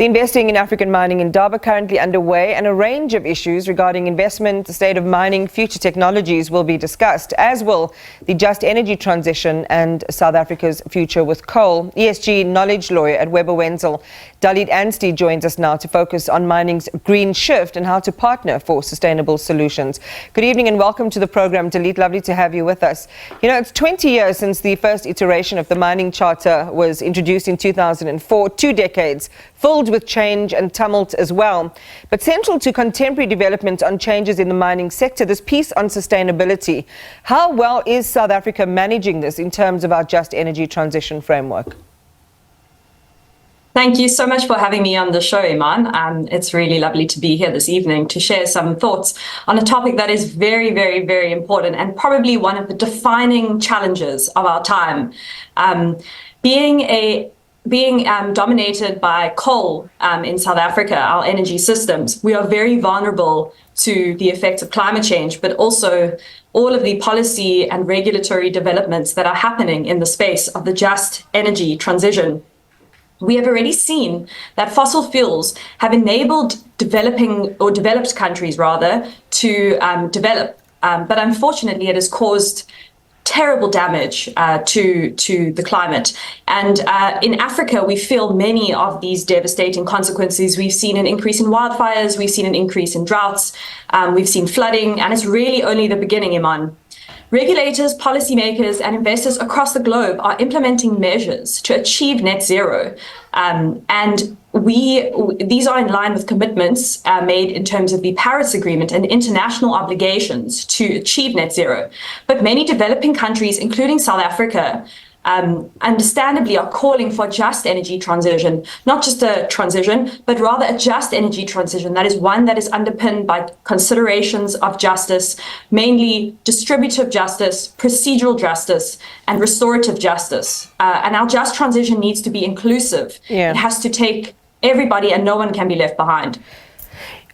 The Investing in African Mining Indaba currently underway, and a range of issues regarding investment, the state of mining, future technologies will be discussed, as will the just energy transition and South Africa's future with coal. ESG Knowledge Lawyer at Webber Wentzel, Dalit Anstey, joins us now to focus on mining's green shift and how to partner for sustainable solutions. Good evening and welcome to the program, Dalit. Lovely to have you with us. You know, it's 20 years since the first iteration of the Mining Charter was introduced in 2004, 2 decades filled with change and tumult as well. But central to contemporary development on changes in the mining sector, this piece on sustainability. How well is South Africa managing this in terms of our just energy transition framework? Thank you so much for having me on the show, Iman. It's really lovely to be here this evening to share some thoughts on a topic that is very, very, very important and probably one of the defining challenges of our time. Being dominated by coal in South Africa, our energy systems, we are very vulnerable to the effects of climate change, but also all of the policy and regulatory developments that are happening in the space of the just energy transition. We have already seen that fossil fuels have enabled developed countries rather to develop, but unfortunately it has caused terrible damage to the climate. And in Africa, we feel many of these devastating consequences. We've seen an increase in wildfires, we've seen an increase in droughts, we've seen flooding, and it's really only the beginning, Iman. Regulators, policymakers, and investors across the globe are implementing measures to achieve net zero. And these are in line with commitments made in terms of the Paris Agreement and international obligations to achieve net zero. But many developing countries, including South Africa, understandably are calling for just energy transition, not just a transition, but rather a just energy transition. That is one that is underpinned by considerations of justice, mainly distributive justice, procedural justice, and restorative justice. And our just transition needs to be inclusive. It has to take everybody and no one can be left behind.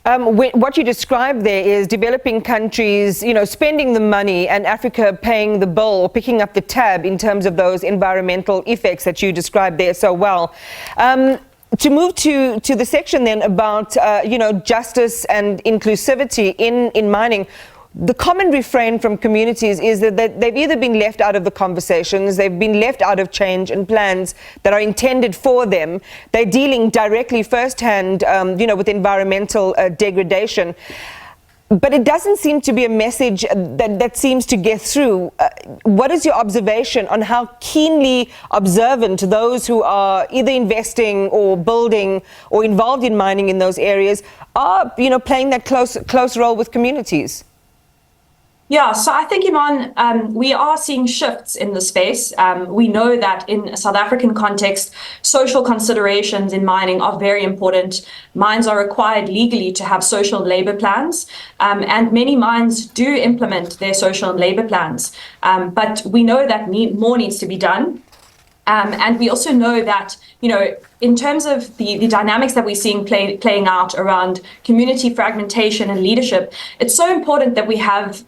What you described there is developing countries, you know, spending the money and Africa paying the bill or picking up the tab in terms of those environmental effects that you described there so well. To move to the section then about, you know, justice and inclusivity in mining. The common refrain from communities is that they've either been left out of the conversations, they've been left out of change and plans that are intended for them. They're dealing directly firsthand, you know, with environmental degradation. But it doesn't seem to be a message that seems to get through. What is your observation on how keenly observant those who are either investing or building or involved in mining in those areas are, you know, playing that close role with communities? Yeah, so I think, Iman, we are seeing shifts in the space. We know that in a South African context, social considerations in mining are very important. Mines are required legally to have social and labor plans, and many mines do implement their social and labor plans. But we know that more needs to be done. And we also know that, you know, in terms of the dynamics that we're seeing playing out around community fragmentation and leadership, it's so important that we have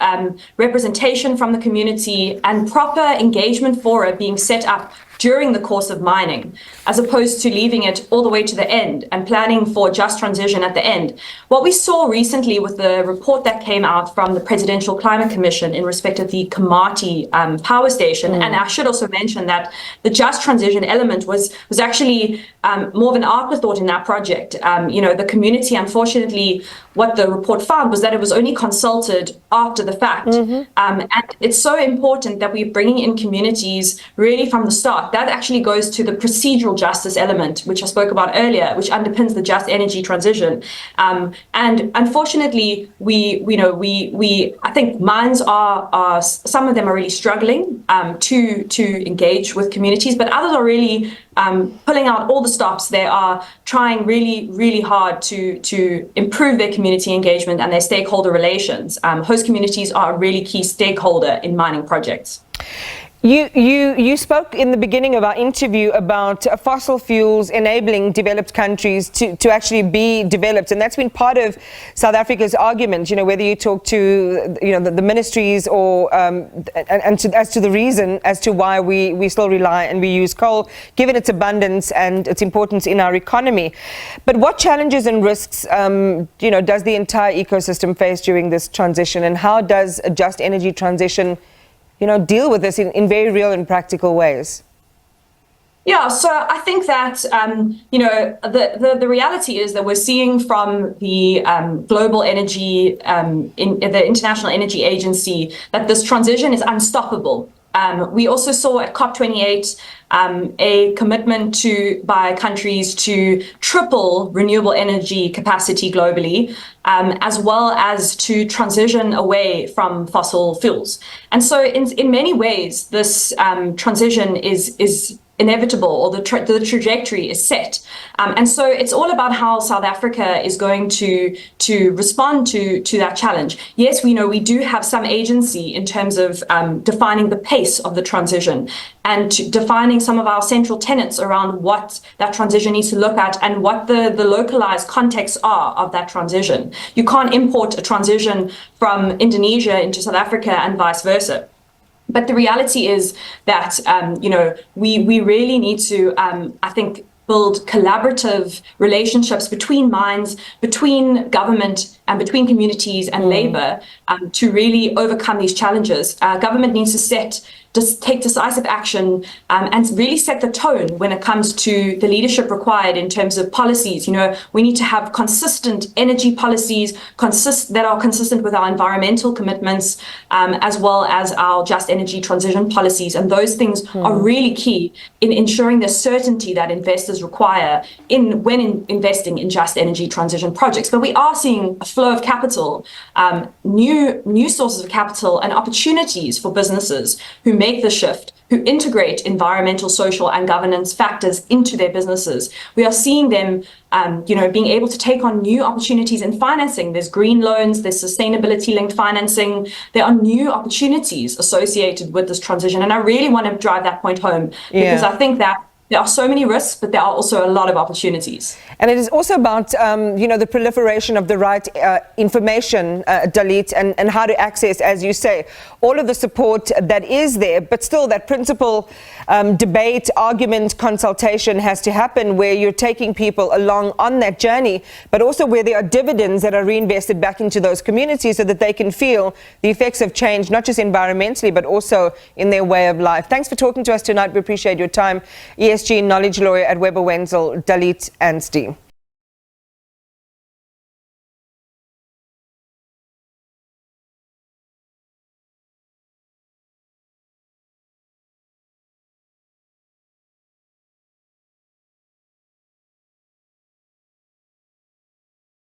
representation from the community and proper engagement fora being set up during the course of mining, as opposed to leaving it all the way to the end and planning for just transition at the end. What we saw recently with the report that came out from the Presidential Climate Commission in respect of the Kamati power station, and I should also mention that the just transition element was actually more of an afterthought in that project. You know, the community, unfortunately, what the report found was that it was only consulted after the fact. And it's so important that we're bringing in communities really from the start. That actually goes to the procedural justice element, which I spoke about earlier, which underpins the just energy transition. And unfortunately, I think mines are some of them are really struggling to engage with communities, but others are really pulling out all the stops. They are trying really, really hard to improve their community engagement and their stakeholder relations. Host communities are a really key stakeholder in mining projects. You spoke in the beginning of our interview about fossil fuels enabling developed countries to actually be developed, and that's been part of South Africa's argument. Whether you talk to the ministries or as to the reason as to why we still rely and we use coal, given its abundance and its importance in our economy. But what challenges and risks does the entire ecosystem face during this transition, and how does a just energy transition deal with this in very real and practical ways? Yeah, so I think that, the reality is that we're seeing from the global energy, in the International Energy Agency, that this transition is unstoppable. We also saw at COP28 a commitment by countries to triple renewable energy capacity globally, as well as to transition away from fossil fuels. And so in many ways, this transition is inevitable, or the trajectory is set. And so it's all about how South Africa is going to respond to that challenge. Yes, we know we do have some agency in terms of defining the pace of the transition and defining some of our central tenets around what that transition needs to look at and what the localized contexts are of that transition. You can't import a transition from Indonesia into South Africa and vice versa. But the reality is that, we really need to, I think, build collaborative relationships between mines, between government and between communities and labor to really overcome these challenges. Government needs to take decisive action and really set the tone when it comes to the leadership required in terms of policies. We need to have consistent energy policies that are consistent with our environmental commitments, as well as our just energy transition policies. And those things are really key in ensuring the certainty that investors require when investing in just energy transition projects. But we are seeing a flow of capital, new sources of capital and opportunities for businesses who make the shift, who integrate environmental, social, and governance factors into their businesses. We are seeing them, being able to take on new opportunities in financing. There's green loans, there's sustainability-linked financing. There are new opportunities associated with this transition, and I really want to drive that point home because I think that there are so many risks, but there are also a lot of opportunities. And it is also about, the proliferation of the right information, Dalit, and how to access, as you say, all of the support that is there. But still, that principal debate, argument, consultation has to happen where you're taking people along on that journey, but also where there are dividends that are reinvested back into those communities so that they can feel the effects of change, not just environmentally, but also in their way of life. Thanks for talking to us tonight. We appreciate your time. ESG Knowledge Lawyer at Webber Wentzel, Dalit Anstey.